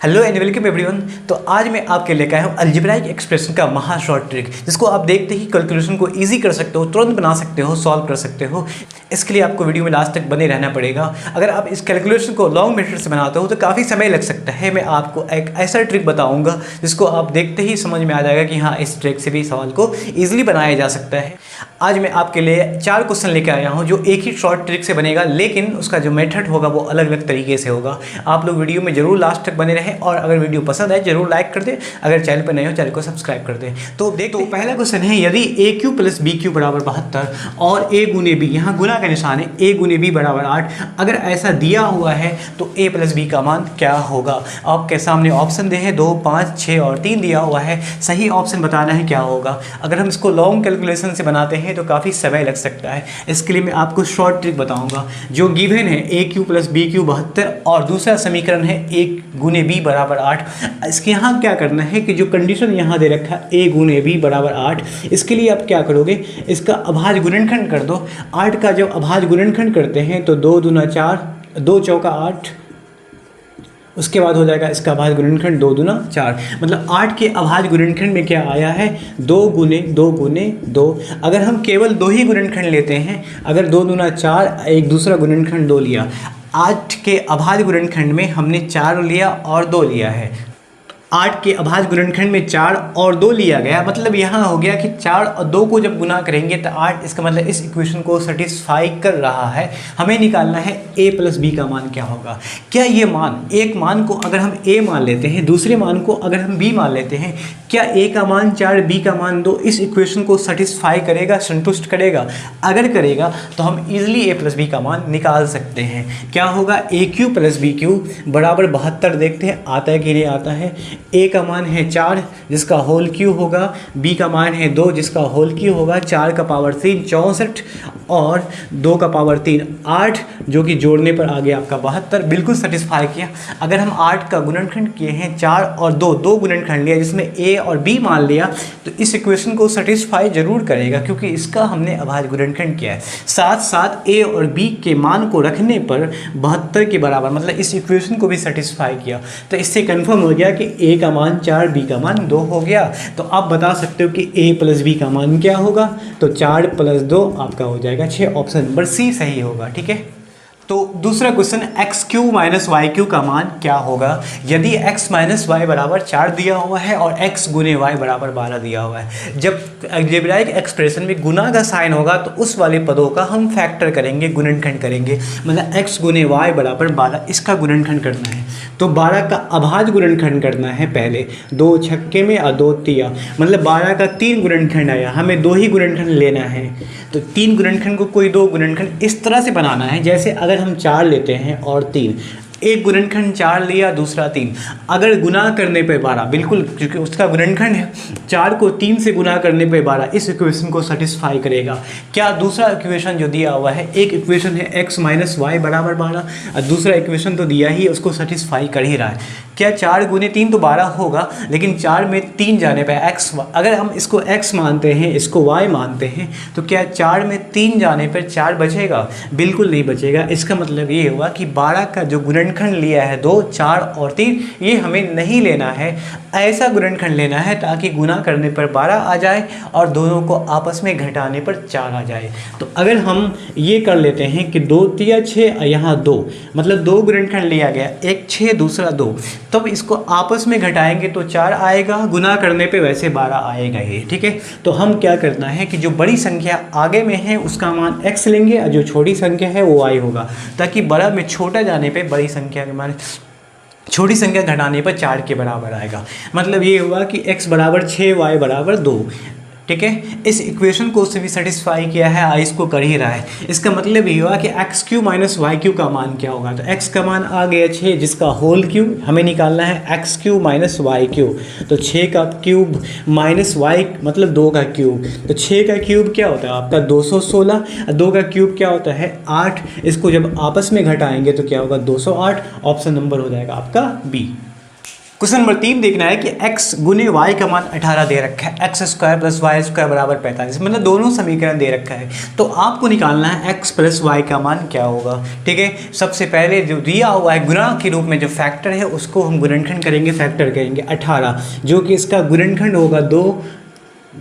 Hello and welcome everyone. तो आज मैं आपके लेकर आया हूँ अलजेब्राइक एक्सप्रेशन का महा शॉर्ट ट्रिक, जिसको आप देखते ही कैलकुलेशन को इजी कर सकते हो, तुरंत बना सकते हो, सॉल्व कर सकते हो। इसके लिए आपको वीडियो में लास्ट तक बने रहना पड़ेगा। अगर आप इस कैलकुलेशन को लॉन्ग मेथड से बनाते हो तो काफ़ी समय लग सकता है। मैं आपको एक ऐसा ट्रिक बताऊँगा जिसको आप देखते ही समझ में आ जाएगा कि हाँ, इस ट्रिक से भी सवाल को ईजिली बनाया जा सकता है। आज मैं आपके लिए 4 क्वेश्चन लेकर आया हूँ जो एक ही शॉर्ट ट्रिक से बनेगा, लेकिन उसका जो मेथड होगा वो अलग अलग तरीके से होगा। आप लोग वीडियो में जरूर लास्ट तक बने रहें और अगर वीडियो पसंद आए जरूर लाइक कर दें। अगर चैनल पर नए हो चैनल को सब्सक्राइब कर दें। तो पहला क्वेश्चन है, यदि ए क्यू प्लस बी क्यू बराबर 72 और ए गुने बी, यहाँ गुना का निशान है, ए गुने बी बराबर 8, अगर ऐसा दिया हुआ है तो ए प्लस बी का मान क्या होगा। आपके सामने ऑप्शन दे हैं 2, 5, 6 और 3 दिया हुआ है। सही ऑप्शन बताना है क्या होगा। अगर हम इसको लॉन्ग कैलकुलेशन से बनाते हैं तो काफ़ी समय लग सकता है। इसके लिए मैं आपको शॉर्ट ट्रिक बताऊंगा। जो गिवन है ए क्यू प्लस बी क्यू 72 और दूसरा समीकरण है ए गुने बी बराबर 8। इसके यहाँ क्या करना है कि जो कंडीशन यहाँ दे रखा है ए गुने बी बराबर 8, इसके लिए आप क्या करोगे, इसका अभाज्य गुणनखंड कर दो। 8 का जब अभाज्य गुणनखंड करते हैं तो 2 दूना 4, 2 चौका 8, उसके बाद हो जाएगा इसका अभाज्य गुणनखंड 2 दूना 4। मतलब 8 के अभाज्य गुणनखंड में क्या आया है, 2 गुने 2 गुने 2। अगर हम केवल 2 ही गुणनखंड लेते हैं, अगर 2 दूना 4, एक दूसरा गुणनखंड 2 लिया, 8 के अभाज्य गुणनखंड में हमने 4 लिया और 2 लिया है। 8 के अभाज्य गुणनखंड में 4 और 2 लिया गया, मतलब यहाँ हो गया कि 4 और 2 को जब गुना करेंगे तो 8, इसका मतलब इस इक्वेशन को सेटिस्फाई कर रहा है। हमें निकालना है a प्लस बी का मान क्या होगा। क्या ये मान, एक मान को अगर हम a मान लेते हैं, दूसरे मान को अगर हम b मान लेते हैं, क्या a का मान 4 b का मान 2 इस इक्वेशन को सेटिस्फाई करेगा, संतुष्ट करेगा। अगर करेगा तो हम इजीली a प्लस बी का मान निकाल सकते हैं। क्या होगा, ए क्यू प्लस बी क्यू बराबर 72। देखते हैं आता है कि नहीं आता है। a का मान है 4 जिसका होल क्यू होगा, b का मान है 2 जिसका होल क्यू होगा, 4 का पावर 3 64 और 2 का पावर 3 8, जो कि जोड़ने पर आ गया आपका 72। बिल्कुल सेटिस्फाई किया। अगर हम 8 का गुणनखंड किए हैं, 4 और 2 गुणनखंड लिया जिसमें a और b मान लिया, तो इस इक्वेशन को सेटिस्फाई जरूर करेगा क्योंकि इसका हमने अभाज्य गुणनखंड किया है। साथ साथ a और b के मान को रखने पर 72 के बराबर, मतलब इस इक्वेशन को भी सेटिस्फाई किया। तो इससे कन्फर्म हो गया कि a का मान 4, b का मान 2 हो गया। तो आप बता सकते हो कि a प्लस b का मान क्या होगा। तो 4 प्लस 2 आपका हो जाएगा 6। ऑप्शन नंबर सी सही होगा। ठीक है। तो दूसरा question, x q minus y q का मान क्या होगा। यदि x माइनस वाई बराबर 4 दिया हुआ है और x गुने y बराबर 12 दिया हुआ है, जब अलजेब्राइक एक्सप्रेशन में गुना का साइन होगा तो उस वाले पदों का हम फैक्टर करेंगे, गुणनखंड करेंगे। मतलब x गुने y बराबर 12, इसका गुणनखंड करना है। तो 12 का अभाज्य गुणनखंड करना है पहले, 2 छक्के में और 2 तिया, मतलब 12 का 3 गुणनखंड आया। हमें 2 ही गुणनखंड लेना है, तो 3 गुणनखंड को कोई 2 गुणनखंड इस तरह से बनाना है जैसे अगर हम 4 लेते हैं और 3, एक गुणनखंड 4 लिया, दूसरा 3, अगर गुना करने पे 12, बिल्कुल क्योंकि उसका गुणनखंड है, 4 को 3 से गुना करने पे 12 इस इक्वेशन को सेटिस्फाई करेगा। क्या दूसरा इक्वेशन जो दिया हुआ है, एक इक्वेशन है x माइनस वाई बराबर 12 और दूसरा इक्वेशन तो दिया ही, उसको सेटिस्फाई कर ही रहा है। क्या 4 गुने 3 तो 12 होगा, लेकिन 4 में 3 जाने पे x, अगर हम इसको x मानते हैं, इसको y मानते हैं, तो क्या 4 में 3 जाने पर 4 बचेगा? बिल्कुल नहीं बचेगा। इसका मतलब ये हुआ कि 12 का जो गुणनखंड लिया है 2, 4 और 3, ये हमें नहीं लेना है। ऐसा गुणनखंड लेना है ताकि गुना करने पर 12 आ जाए और दोनों को आपस में घटाने पर 4 आ जाए। तो अगर हम ये कर लेते हैं कि 2 तिया 6, यहाँ 2, मतलब 2 गुणनखंड लिया गया, एक 6 दूसरा 2, तब इसको आपस में घटाएंगे तो 4 आएगा, गुना करने पे वैसे 12 आएगा ही। ठीक है। तो हम क्या करना है कि जो बड़ी संख्या आगे में है उसका मान x लेंगे और जो छोटी संख्या है वो y होगा, ताकि बड़ा में छोटा जाने पे बड़ी संख्या के मान छोटी संख्या घटाने पर 4 के बराबर आएगा। मतलब ये हुआ कि x बराबर 6, y बराबर 2। ठीक है। इस इक्वेशन को उससे भी सेटिस्फाई किया है, आई इसको कर ही रहा है। इसका मतलब ये हुआ कि x q minus y q का मान क्या होगा। तो x का मान आ गया 6 जिसका होल क्यू हमें निकालना है, x q minus y q. तो 6 का क्यूब माइनस वाई मतलब 2 का क्यूब, तो 6 का क्यूब क्या होता है आपका 216, 2 का क्यूब क्या होता है 8। इसको जब आपस में घटाएंगे तो क्या होगा 208। ऑप्शन नंबर हो जाएगा आपका बी। क्वेश्चन नंबर 3 देखना है कि x गुने y का मान 18 दे रखा है, x square plus y square बराबर 45, मतलब दोनों समीकरण दे रखा है। तो आपको निकालना है x प्लस वाई का मान क्या होगा। ठीक है, सबसे पहले जो दिया हुआ है गुणा के रूप में जो फैक्टर है उसको हम गुणनखंड करेंगे, फैक्टर करेंगे 18, जो कि इसका गुणनखंड होगा 2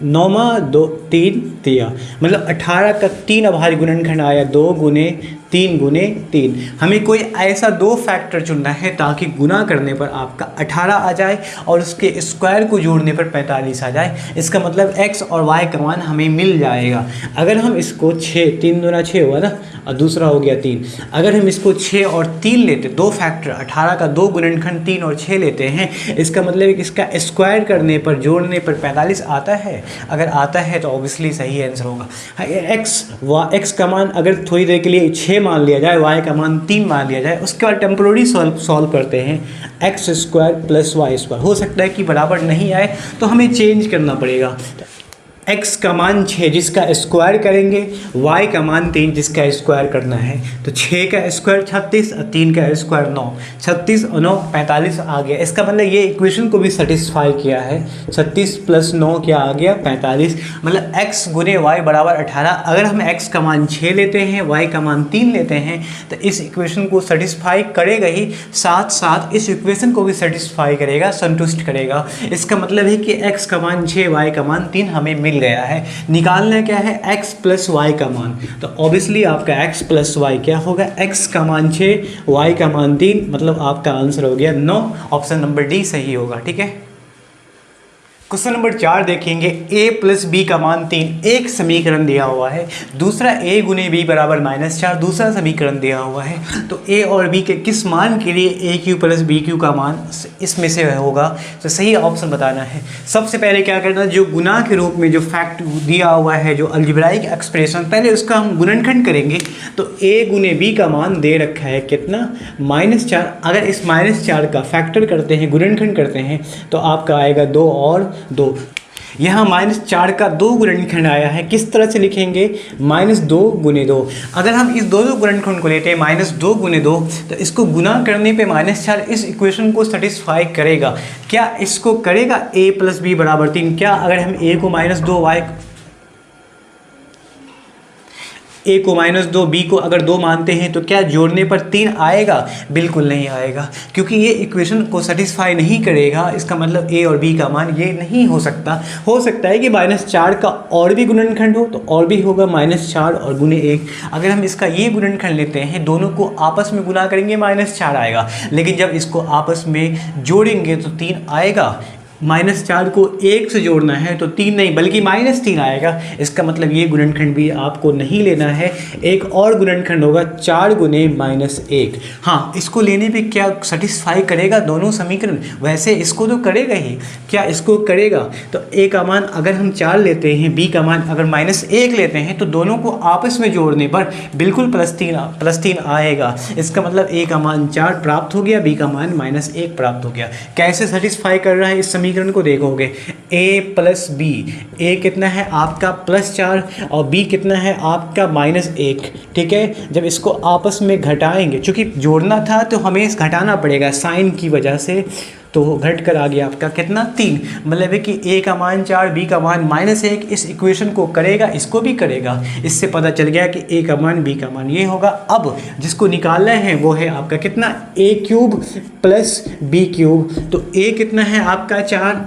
9 2 3 दिया, मतलब 18 का 3 आभारी गुणनखंड आया 2 गुने 3 गुने 3। हमें कोई ऐसा दो फैक्टर चुनना है ताकि गुना करने पर आपका 18 आ जाए और उसके स्क्वायर को जोड़ने पर 45 आ जाए। इसका मतलब x और y का मान हमें मिल जाएगा। अगर हम इसको 6 3 दूना 6 हुआ ना, और दूसरा हो गया 3, अगर हम इसको 6 और 3 लेते, दो फैक्टर 18 का दो गुणनखंड 3 और 6 लेते हैं, इसका मतलब कि इसका स्क्वायर करने पर जोड़ने पर 45 आता है। अगर आता है तो ऑब्वियसली सही आंसर होगा। x का मान अगर थोड़ी देर के लिए 6 मान लिया जाए, y का मान 3 मान लिया जाए, उसके बाद टेम्पोररी सॉल्व करते हैं, x square plus y square. हो सकता है कि बराबर नहीं आए तो हमें चेंज करना पड़ेगा। x का मान 6 जिसका स्क्वायर करेंगे, y का मान 3 जिसका स्क्वायर करना है। तो 6 का स्क्वायर 36 और 3 का स्क्वायर 9, 36 और 9 45 आ गया। इसका मतलब ये इक्वेशन को भी सेटिस्फाई किया है। 36 प्लस 9 क्या आ गया 45, मतलब x गुने y बराबर 18। अगर हम x का मान 6 लेते हैं, y का मान 3 लेते हैं, तो इस इक्वेशन को सेटिस्फाई करेगा ही, साथ साथ इस इक्वेशन को भी सेटिस्फाई करेगा, संतुष्ट करेगा। इसका मतलब है कि x का मान 6 y का मान 3 हमें मिल गया है। निकालना क्या है x प्लस वाई का मान, तो ऑब्वियसली आपका x प्लस वाई क्या होगा, x का मान 6 y का मान 3, मतलब आपका आंसर हो गया 9। ऑप्शन नंबर डी सही होगा। ठीक है, क्वेश्चन नंबर 4 देखेंगे। a प्लस बी का मान 3 एक समीकरण दिया हुआ है, दूसरा a गुने बी बराबर -4 दूसरा समीकरण दिया हुआ है। तो a और b के किस मान के लिए a q plus b q का मान इसमें से होगा, तो सही ऑप्शन बताना है। सबसे पहले क्या करना है, जो गुना के रूप में जो फैक्ट दिया हुआ है, जो अलजेब्राइक एक्सप्रेशन, पहले उसका हम गुणनखंड करेंगे। तो a गुने b का मान दे रखा है कितना -4। अगर इस -4 का फैक्टर करते हैं, गुणनखंड करते हैं, तो आपका आएगा 2 और 2। यहाँ -4 का 2 गुणनखंड आया है, किस तरह से लिखेंगे, -2 गुने 2। अगर हम इस दोनों गुणनखंड को लेते हैं -2 गुने 2, तो इसको गुना करने पे -4 इस इक्वेशन को सेटिस्फाई करेगा। क्या इसको करेगा a प्लस बी बराबर 3? क्या अगर हम a को -2 a को -2 b को अगर 2 मानते हैं, तो क्या जोड़ने पर 3 आएगा? बिल्कुल नहीं आएगा, क्योंकि ये इक्वेशन को सेटिस्फाई नहीं करेगा। इसका मतलब a और b का मान ये नहीं हो सकता। हो सकता है कि -4 का और भी गुणनखंड हो, तो और भी होगा -4 और गुने 1। अगर हम इसका ये गुणनखंड लेते हैं, दोनों को आपस में गुना करेंगे -4 आएगा, लेकिन जब इसको आपस में जोड़ेंगे तो 3 आएगा। -4 को 1 से जोड़ना है तो 3 नहीं बल्कि -3 आएगा। इसका मतलब ये गुणनखंड भी आपको नहीं लेना है। एक और गुणनखंड होगा 4 गुने -1। हाँ, इसको लेने पे क्या सेटिस्फाई करेगा दोनों समीकरण? वैसे इसको तो करेगा ही। क्या इसको करेगा? तो a का मान अगर हम 4 लेते हैं, b का मान अगर -1 लेते हैं, तो दोनों को आपस में जोड़ने पर बिल्कुल +3 आएगा। इसका मतलब a का मान 4 प्राप्त हो गया, b का मान -1 प्राप्त हो गया। कैसे सेटिस्फाई कर रहा है इस समीकरण को देखोगे, a प्लस बी, a कितना है आपका +4 और b कितना है आपका -1। ठीक है, जब इसको आपस में घटाएंगे, चूँकि जोड़ना था तो हमें घटाना पड़ेगा साइन की वजह से, तो घट कर आ गया आपका कितना 3। मतलब है कि a का मान 4 b का मान -1 इस इक्वेशन को करेगा, इसको भी करेगा। इससे पता चल गया कि a का मान b का मान ये होगा। अब जिसको निकालना है वो है आपका कितना a³ प्लस b³। तो a कितना है आपका 4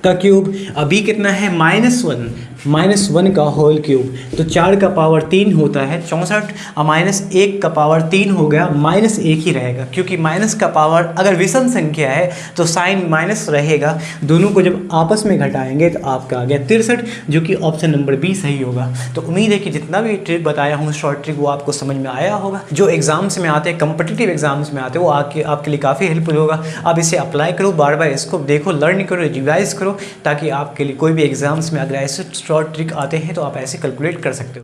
का क्यूब, अभी कितना है -1 का होल क्यूब। तो 4 का पावर 3 होता है 64 और -1 का पावर 3 हो गया, -1 ही रहेगा, क्योंकि माइनस का पावर अगर विषम संख्या है तो साइन माइनस रहेगा। दोनों को जब आपस में घटाएंगे तो आपका आ गया 63, जो कि ऑप्शन नंबर बी सही होगा। तो उम्मीद है कि जितना भी ट्रिक बताया हूँ शॉर्ट ट्रिक वो आपको समझ में आया होगा। जो एग्जाम्स में आते हैं, कम्पिटिटिव एग्जाम्स में आते हैं, वो आपके लिए काफ़ी हेल्पफुल होगा। आप इसे अप्लाई करो, बार बार इसको देखो, लर्न करो, रिवाइज करो, ताकि आपके लिए कोई भी एग्जाम्स में अगर ऐसे शॉर्ट ट्रिक आते हैं तो आप ऐसे कैलकुलेट कर सकते हो।